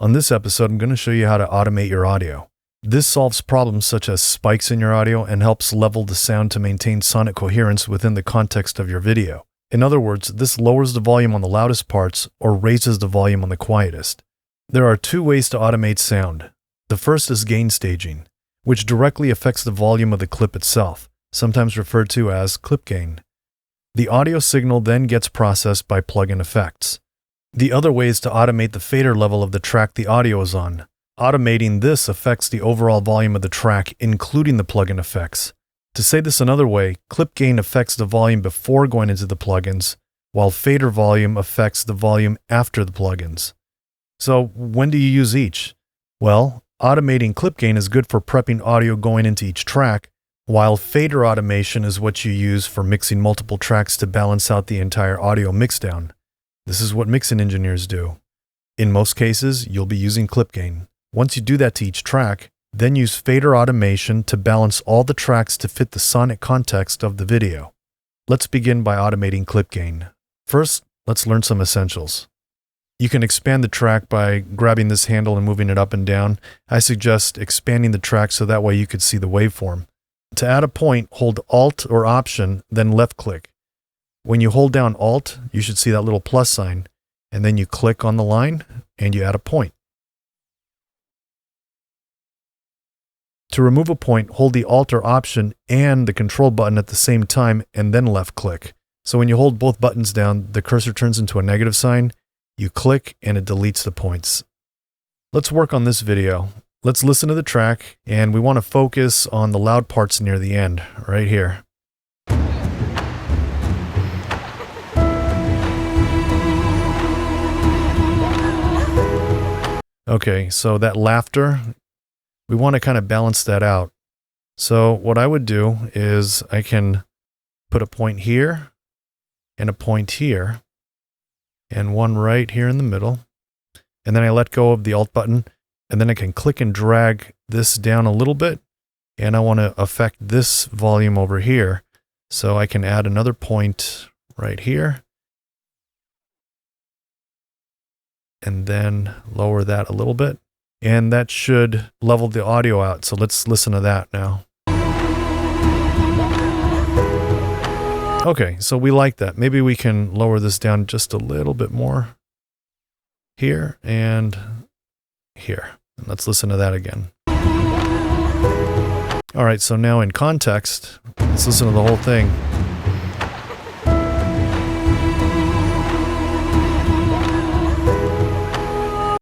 On this episode, I'm going to show you how to automate your audio. This solves problems such as spikes in your audio and helps level the sound to maintain sonic coherence within the context of your video. In other words, this lowers the volume on the loudest parts or raises the volume on the quietest. There are two ways to automate sound. The first is gain staging, which directly affects the volume of the clip itself, sometimes referred to as clip gain. The audio signal then gets processed by plug-in effects. The other way is to automate the fader level of the track the audio is on. Automating this affects the overall volume of the track, including the plug-in effects. To say this another way, clip gain affects the volume before going into the plugins, while fader volume affects the volume after the plugins. So when do you use each? Well, automating clip gain is good for prepping audio going into each track, while fader automation is what you use for mixing multiple tracks to balance out the entire audio mixdown. This is what mixing engineers do. In most cases, you'll be using clip gain. Once you do that to each track, then use fader automation to balance all the tracks to fit the sonic context of the video. Let's begin by automating clip gain. First, let's learn some essentials. You can expand the track by grabbing this handle and moving it up and down. I suggest expanding the track so that way you could see the waveform. To add a point, hold Alt or Option, then left click. When you hold down Alt, you should see that little plus sign, and then you click on the line and you add a point. To remove a point, hold the Alt or Option and the Control button at the same time and then left click. So when you hold both buttons down, the cursor turns into a negative sign, you click and it deletes the points. Let's work on this video. Let's listen to the track, and we want to focus on the loud parts near the end, right here. Okay, so that laughter, we want to kind of balance that out. So what I would do is I can put a point here and a point here and one right here in the middle. And then I let go of the Alt button, and then I can click and drag this down a little bit. And I want to affect this volume over here. So I can add another point right here. And then lower that a little bit. And that should level the audio out. So let's listen to that now. Okay, so we like that. Maybe we can lower this down just a little bit more. Here and here. And let's listen to that again. All right, so now in context, let's listen to the whole thing.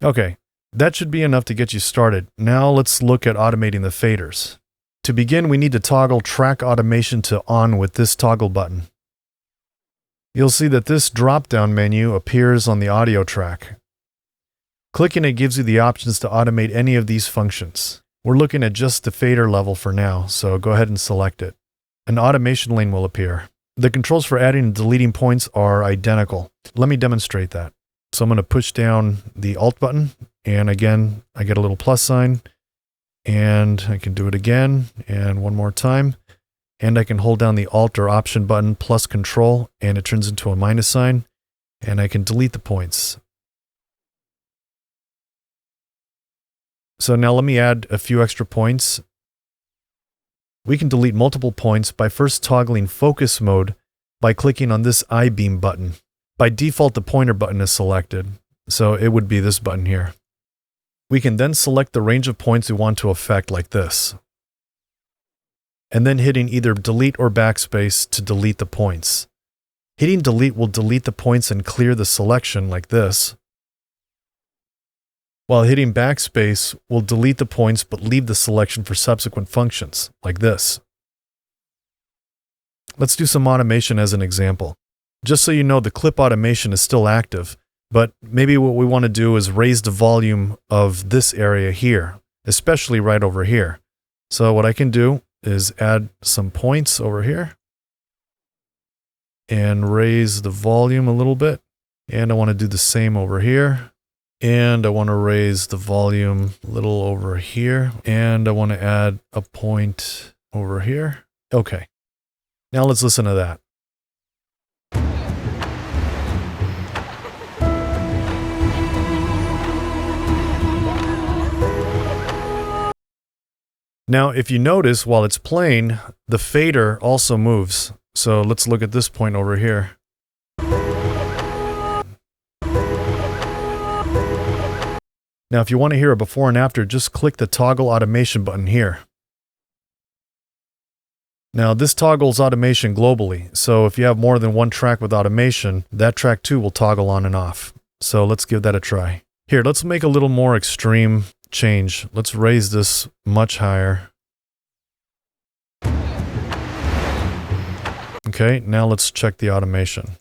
Okay. That should be enough to get you started. Now let's look at automating the faders. To begin, we need to toggle track automation to on with this toggle button. You'll see that this drop-down menu appears on the audio track. Clicking it gives you the options to automate any of these functions. We're looking at just the fader level for now, so go ahead and select it. An automation lane will appear. The controls for adding and deleting points are identical. Let me demonstrate that. So I'm going to push down the Alt button. And again, I get a little plus sign, and I can do it again, and one more time. And I can hold down the Alt or Option button plus Control, and it turns into a minus sign, and I can delete the points. So now let me add a few extra points. We can delete multiple points by first toggling focus mode by clicking on this I-beam button. By default, the pointer button is selected, so it would be this button here. We can then select the range of points we want to affect like this. And then hitting either delete or backspace to delete the points. Hitting delete will delete the points and clear the selection like this. While hitting backspace will delete the points but leave the selection for subsequent functions like this. Let's do some automation as an example. Just so you know, the clip automation is still active. But maybe what we want to do is raise the volume of this area here, especially right over here. So what I can do is add some points over here and raise the volume a little bit. And I want to do the same over here. And I want to raise the volume a little over here. And I want to add a point over here. Okay. Now let's listen to that. Now, if you notice, while it's playing, the fader also moves. So let's look at this point over here. Now, if you want to hear a before and after, just click the toggle automation button here. Now, this toggles automation globally. So if you have more than one track with automation, that track too will toggle on and off. So let's give that a try. Here, let's make a little more extreme change. Let's raise this much higher. Okay, now let's check the automation.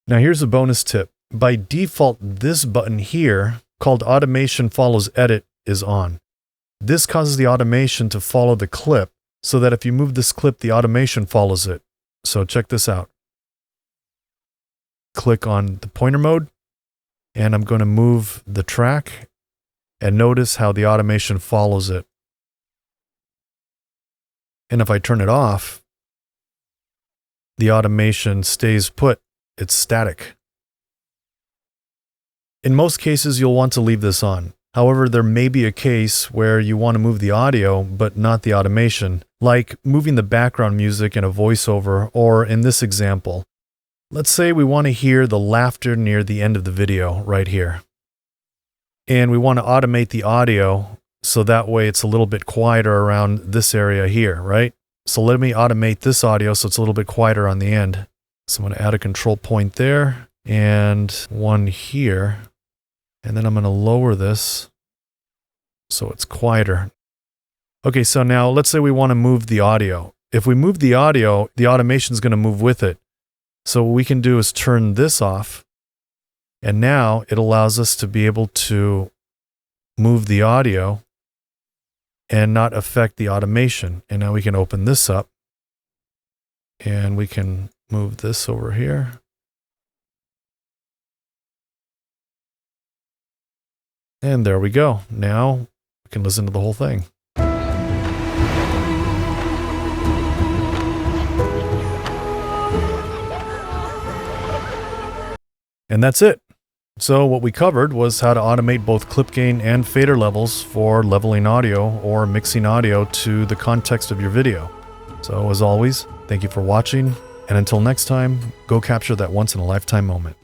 Now here's a bonus tip. By default, this button here, called Automation Follows Edit, is on. This causes the automation to follow the clip, so that if you move this clip, the automation follows it. So check this out. Click on the pointer mode, and I'm going to move the track, and notice how the automation follows it. And if I turn it off, the automation stays put. It's static. In most cases, you'll want to leave this on. However, there may be a case where you want to move the audio, but not the automation, like moving the background music in a voiceover, or in this example. Let's say we want to hear the laughter near the end of the video right here. And we want to automate the audio, so that way it's a little bit quieter around this area here, right? So let me automate this audio so it's a little bit quieter on the end. So I'm going to add a control point there, and one here. And then I'm going to lower this so it's quieter. Okay, so now let's say we want to move the audio. If we move the audio, the automation is going to move with it. So what we can do is turn this off. And now it allows us to be able to move the audio and not affect the automation. And now we can open this up. And we can move this over here. And there we go. Now we can listen to the whole thing. And that's it. So what we covered was how to automate both clip gain and fader levels for leveling audio or mixing audio to the context of your video. So as always, thank you for watching. And until next time, go capture that once-in-a-lifetime moment.